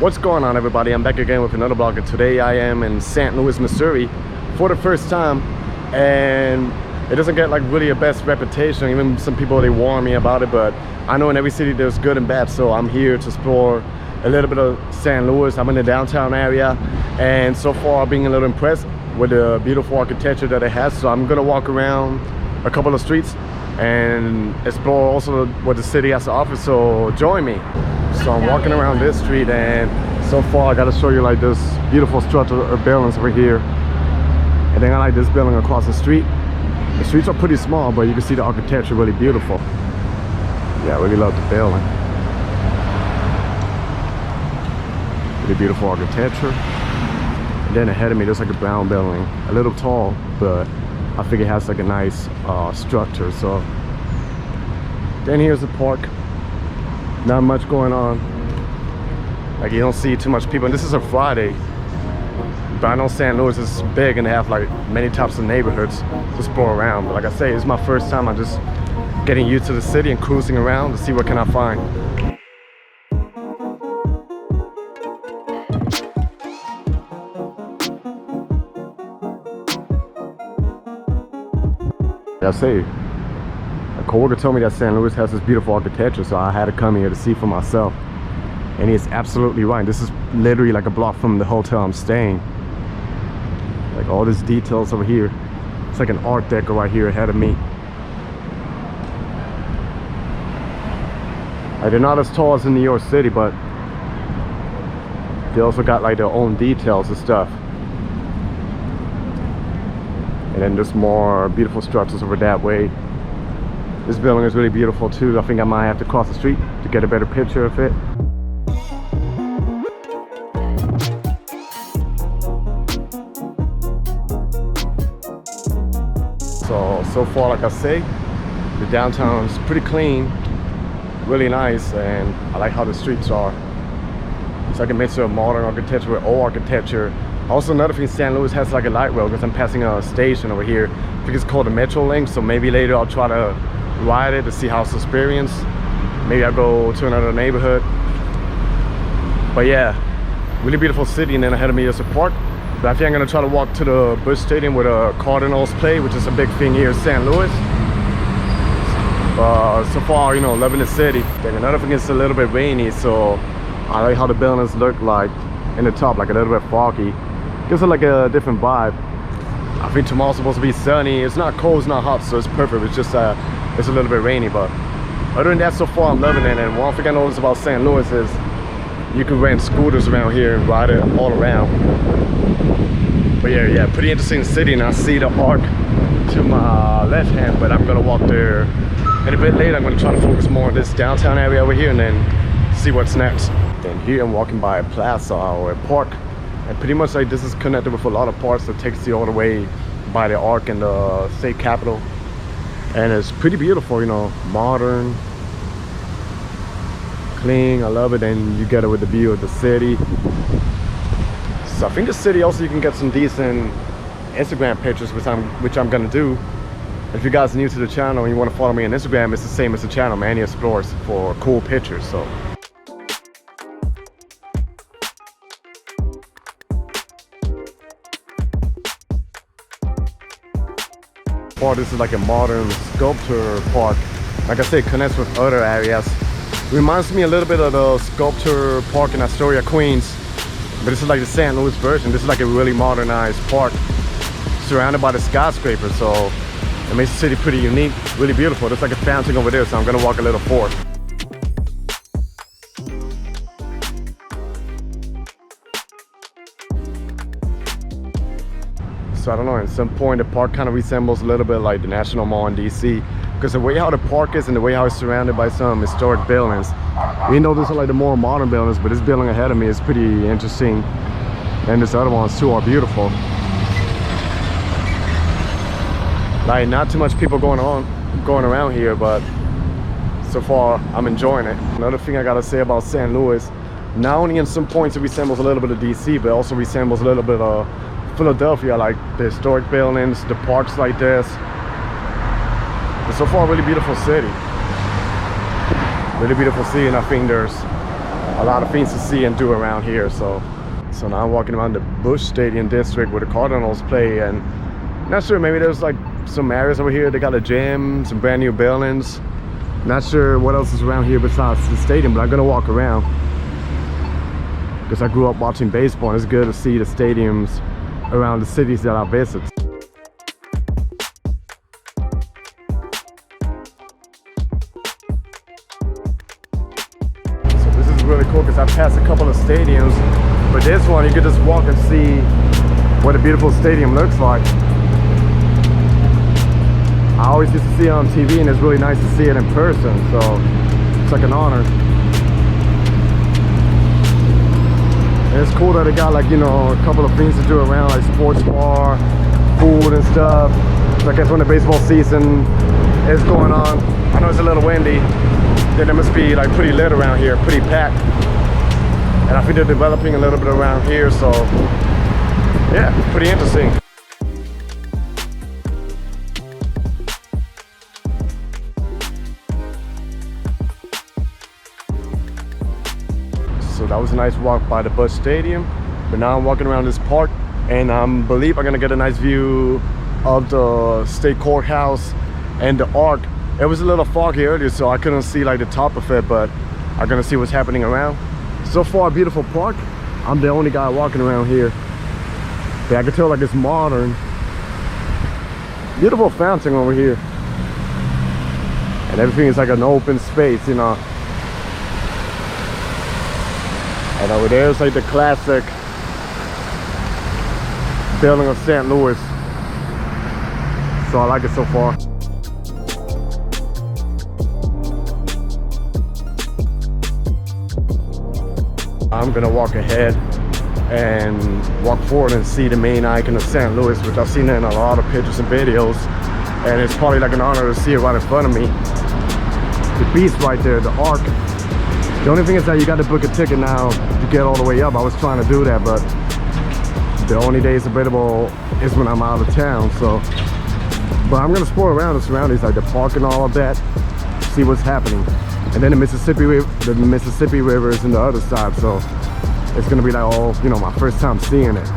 What's going on, everybody? I'm back again with another vlog, and today I am in St. Louis, Missouri for the first time, and it doesn't get like really a best reputation. Even some people, they warn me about it, but I know in every city there's good and bad, so I'm here to explore a little bit of St. Louis. I'm in the downtown area, and so far I've been a little impressed with the beautiful architecture that it has. So I'm gonna walk around a couple of streets and explore also what the city has to offer, so join me. So I'm walking around this street, and so far I gotta show you like this beautiful structure or buildings over here, and then I like this building across the street. The streets are pretty small, but you can see the architecture really beautiful. Yeah, I really love the building. Really beautiful architecture. And then ahead of me there's like a brown building, a little tall, but I think it has like a nice structure. So then here's the park. Not much going on, like you don't see too much people, and this is a Friday, but I know St. Louis is big and they have like many types of neighborhoods to explore around. But like I say, it's my first time. I'm just getting used to the city and cruising around to see what can I find. I say, a coworker told me that St. Louis has this beautiful architecture, so I had to come here to see for myself. And he's absolutely right. This is literally like a block from the hotel I'm staying. Like all these details over here. It's like an art deco right here ahead of me. Like, they're not as tall as in New York City, but they also got like their own details and stuff. And then there's more beautiful structures over that way. This building is really beautiful too. I think I might have to cross the street to get a better picture of it. So far, like I say, the downtown is pretty clean, really nice, and I like how the streets are. It's like a mix of modern architecture with old architecture. Also, another thing, St. Louis has like a light rail, because I'm passing a station over here. I think it's called the Metrolink, so maybe later I'll try to ride it to see how it's experienced. Maybe I'll go to another neighborhood. But yeah, really beautiful city, and then ahead of me is a park. But I think I'm gonna try to walk to the Busch Stadium where the Cardinals play, which is a big thing here in St. Louis. So far, you know, loving the city. Then another thing, is a little bit rainy, so I like how the buildings look like in the top, like a little bit foggy. Gives it like a different vibe. I think tomorrow's supposed to be sunny. It's not cold, it's not hot, so it's perfect. It's just it's a little bit rainy, but other than that, so far I'm loving it. And one thing I noticed about St. Louis is you can rent scooters around here and ride it all around. But yeah, pretty interesting city. And I see the arc to my left hand, but I'm gonna walk there in a bit later. I'm gonna try to focus more on this downtown area over here and then see what's next. Then here I'm walking by a plaza or a park, and pretty much like this is connected with a lot of parks that takes you all the way by the arc and the state capitol. And it's pretty beautiful, you know, modern, clean. I love it. And you get it with the view of the city. So I think the city also, you can get some decent Instagram pictures, which I'm gonna do. If you guys are new to the channel and you want to follow me on Instagram, it's the same as the channel, Manny Explores, for cool pictures. So this is like a modern sculpture park. Like I said, it connects with other areas. Reminds me a little bit of the sculpture park in Astoria, Queens, but this is like the St. Louis version. This is like a really modernized park surrounded by the skyscrapers, so it makes the city pretty unique, really beautiful. There's like a fountain over there, so I'm gonna walk a little forward. So I don't know, at some point the park kind of resembles a little bit like the National Mall in DC, because the way how the park is and the way how it's surrounded by some historic buildings. Even though these are like the more modern buildings, but this building ahead of me is pretty interesting, and this other ones too are beautiful. Like, not too much people going around here, but so far I'm enjoying it. Another thing I gotta say about St. Louis, not only in some points it resembles a little bit of DC, but also resembles a little bit of Philadelphia, like the historic buildings, the parks like this. So far, really beautiful city. Really beautiful city, and I think there's a lot of things to see and do around here. So now I'm walking around the Busch Stadium district where the Cardinals play, and not sure, maybe there's like some areas over here. They got a gym, some brand new buildings. Not sure what else is around here besides the stadium, but I'm gonna walk around because I grew up watching baseball, and it's good to see the stadiums around the cities that I visit. So this is really cool because I've passed a couple of stadiums, but this one you could just walk and see what a beautiful stadium looks like. I always used to see it on TV, and it's really nice to see it in person, so it's like an honor. And it's cool that they got, like, you know, a couple of things to do around, like sports bar, food and stuff. So I guess when the baseball season is going on, I know it's a little windy, then it must be like pretty lit around here, pretty packed. And I think they're developing a little bit around here, so yeah, pretty interesting. So that was a nice walk by the Busch Stadium, but now I'm walking around this park, and I believe I'm gonna get a nice view of the state courthouse and the Arc. It was a little foggy earlier, so I couldn't see like the top of it, but I'm gonna see what's happening around. So far, beautiful park. I'm the only guy walking around here, but I can tell like it's modern. Beautiful fountain over here, and everything is like an open space, you know. And over there is like the classic building of St. Louis. So I like it so far. I'm gonna walk ahead and walk forward and see the main icon of St. Louis, which I've seen in a lot of pictures and videos. And it's probably like an honor to see it right in front of me. The beast right there, the Arc. The only thing is that you got to book a ticket now to get all the way up. I was trying to do that, but the only days available is when I'm out of town. So, but I'm gonna explore around the surroundings, like the park and all of that, see what's happening. And then the Mississippi River is on the other side, so it's gonna be like all, you know, my first time seeing it.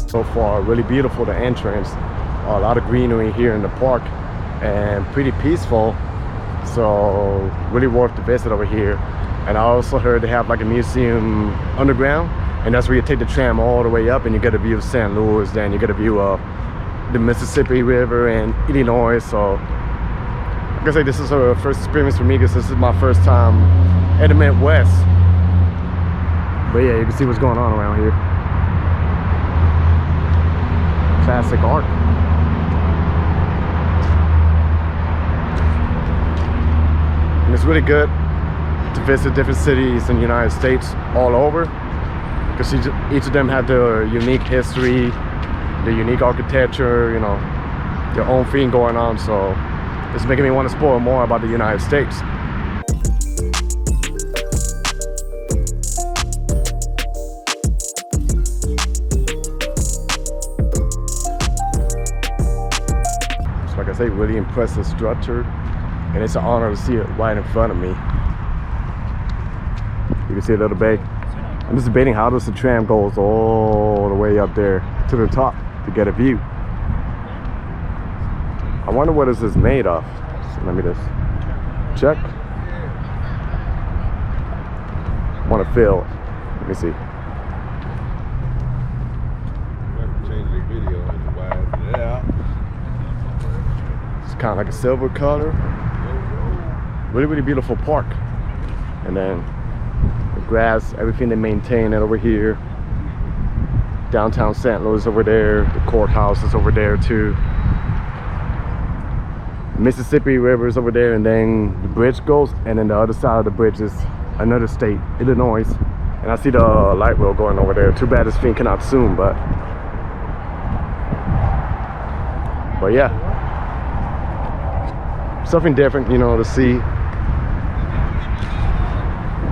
So far, really beautiful, the entrance. A lot of greenery here in the park, and pretty peaceful, so really worth the visit over here. And I also heard they have like a museum underground, and that's where you take the tram all the way up and you get a view of St. Louis, then you get a view of the Mississippi River and Illinois. So like I say, this is a first experience for me because this is my first time in the Midwest. But yeah, you can see what's going on around here. Classic art. And it's really good to visit different cities in the United States all over, because each of them have their unique history, their unique architecture, you know, their own thing going on. So it's making me want to explore more about the United States. So like I say, really impressive structure, and it's an honor to see it right in front of me. You can see a little bay. I'm just debating how does the tram goes all the way up there to the top to get a view. I wonder what this is made of. So let me just check. I want to feel. Let me see. It's kind of like a silver color. Really, really beautiful park. And then the grass, everything they maintain it over here. Downtown St. Louis over there. The courthouse is over there too. Mississippi River is over there, and then the bridge goes, and then the other side of the bridge is another state, Illinois. And I see the light rail going over there. Too bad this thing cannot zoom, but yeah, something different, you know, to see.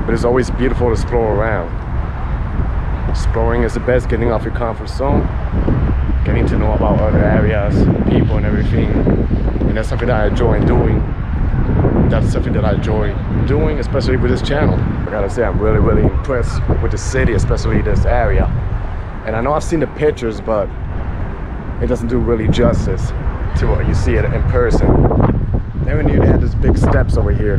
But it's always beautiful to explore around. Exploring is the best, getting off your comfort zone. getting to know about other areas, people and everything. And that's something that I enjoy doing. That's something that I enjoy doing, especially with this channel. I gotta say, I'm really impressed with the city, especially this area. And I know I've seen the pictures, but it doesn't do really justice to what you see it in person. Never knew they had these big steps over here.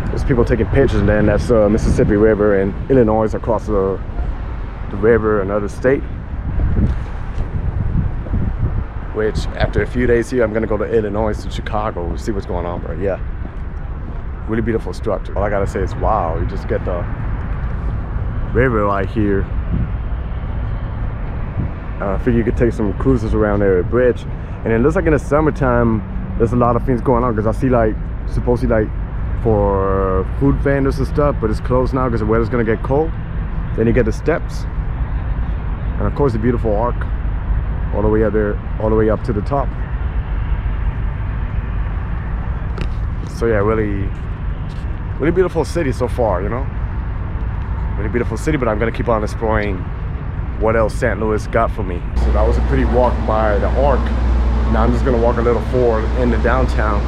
There's people taking pictures, and then that's the Mississippi River and Illinois across the river, another state. Which, after a few days here, I'm gonna go to Illinois, to Chicago, see what's going on, bro. Yeah, really beautiful structure. All I gotta say is, wow, you just get the river right here. I figure you could take some cruises around there, bridge. And it looks like in the summertime, there's a lot of things going on, because I see like, supposedly like for food vendors and stuff, but it's closed now because the weather's gonna get cold. Then you get the steps. And of course the beautiful arc all the way up there, all the way up to the top. So yeah, really beautiful city so far, you know? Really beautiful city, but I'm gonna keep on exploring what else St. Louis got for me. So that was a pretty walk by the arc. Now I'm just gonna walk a little forward in the downtown.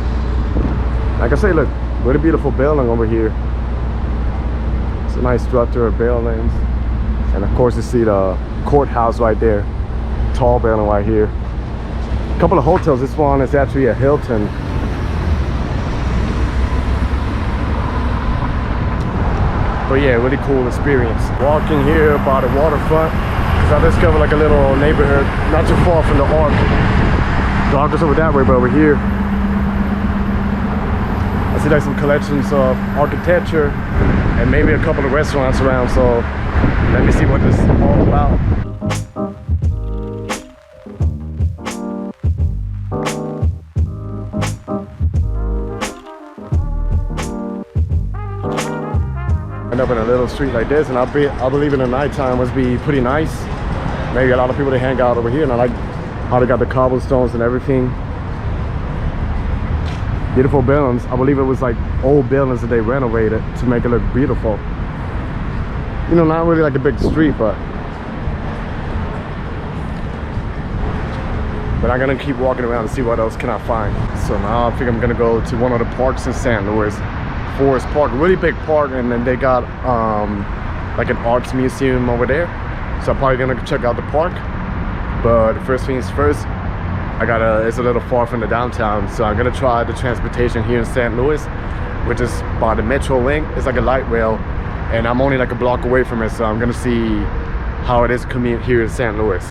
Like I say, look, really beautiful building over here. It's a nice structure of buildings. And of course you see the courthouse right there. Tall building right here. A couple of hotels. This one is actually a Hilton. But yeah, really cool experience. Walking here by the waterfront, because I discovered like a little neighborhood not too far from the arc. The arc is over that way, but over here I see like some collections of architecture and maybe a couple of restaurants around. So let me see what this is all about. End up in a little street like this, and I believe in the nighttime must be pretty nice. Maybe a lot of people, they hang out over here, and I like how they got the cobblestones and everything. Beautiful buildings. I believe it was like old buildings that they renovated to make it look beautiful. You know, not really like a big street, but I'm gonna keep walking around and see what else can I find. So now I think I'm gonna go to one of the parks in St. Louis. Forest Park, really big park, and then they got like an arts museum over there. So I'm probably gonna check out the park. But first things first, it's a little far from the downtown, so I'm gonna try the transportation here in St. Louis, which is by the Metrolink. It's like a light rail, and I'm only like a block away from it, so I'm gonna see how it is to commute here in St. Louis.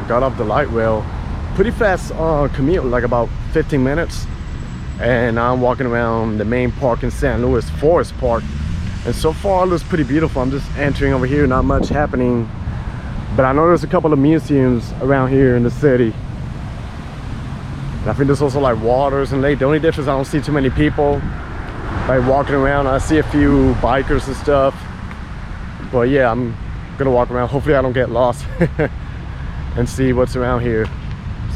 Got up the light rail, pretty fast commute, like about 15 minutes, and now I'm walking around the main park in St. Louis, Forest Park, and so far it looks pretty beautiful. I'm just entering over here, not much happening, but I know there's a couple of museums around here in the city, and I think there's also like waters and lake. The only difference, I don't see too many people like walking around. I see a few bikers and stuff, but yeah, I'm gonna walk around. Hopefully I don't get lost and see what's around here.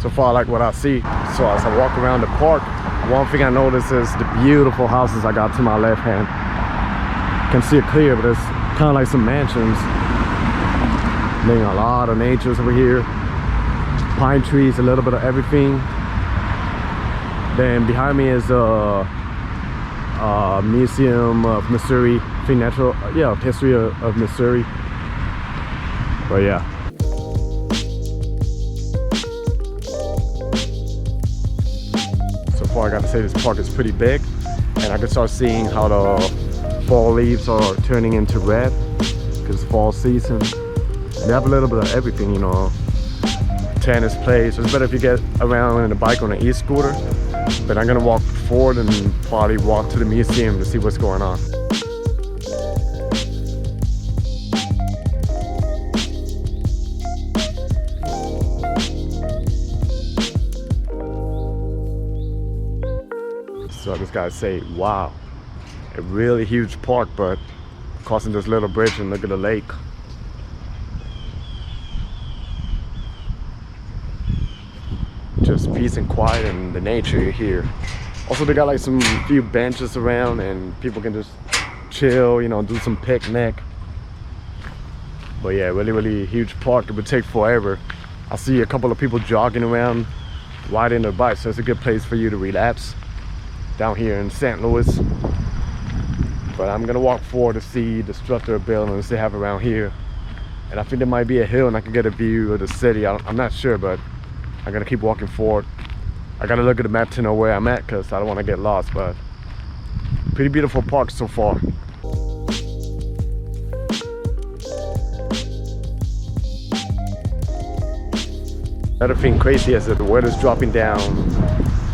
So far I like what I see. So as I walk around the park, one thing I notice is the beautiful houses I got to my left hand. Can see it clear, but there's kind of like some mansions. Then a lot of natures over here, pine trees, a little bit of everything. Then behind me is a museum of Missouri, I think history of Missouri. But yeah. I gotta say, this park is pretty big, and I can start seeing how the fall leaves are turning into red because it's fall season. They have a little bit of everything, you know, tennis place. It's better if you get around in a bike on an e-scooter, but I'm gonna walk forward and probably walk to the museum to see what's going on. So I just gotta say, wow, a really huge park, but crossing this little bridge and look at the lake. peace and quiet and the nature here. Also, they got like some few benches around and people can just chill, you know, do some picnic. But yeah, really huge park. It would take forever. I see a couple of people jogging around riding their bikes, so it's a good place for you to relax down here in St. Louis. But I'm gonna walk forward to see the structure of buildings they have around here. And I think there might be a hill and I can get a view of the city. I'm not sure, but I'm gonna keep walking forward. I gotta look at the map to know where I'm at because I don't want to get lost. But pretty beautiful park so far. Another thing crazy is that the weather's dropping down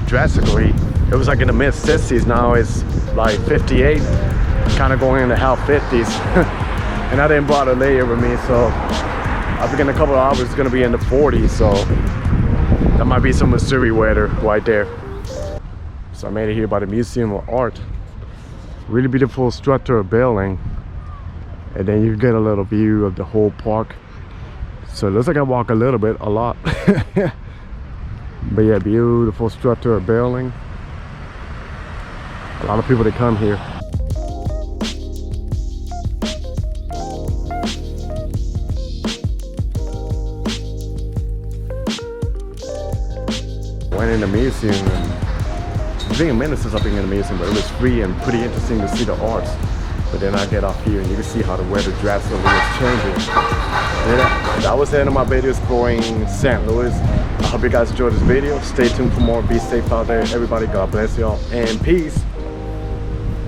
drastically. It was like in the mid 60s, now it's like 58, kind of going into half 50s. And I didn't brought a layer with me, so I think in a couple of hours it's gonna be in the 40s, so that might be some Missouri weather right there. So I made it here by the Museum of Art. Really beautiful structural building, and then you get a little view of the whole park. So it looks like I walk a little bit, a lot. But yeah, beautiful structural building. A lot of people that come here. Went in the museum, and it's been a minute since I've been in the museum, but it was free and pretty interesting to see the arts. But then I get off here and you can see how the weather drastically is changing. That was the end of my video exploring St. Louis. I hope you guys enjoyed this video. Stay tuned for more. Be safe out there, everybody. God bless y'all and peace.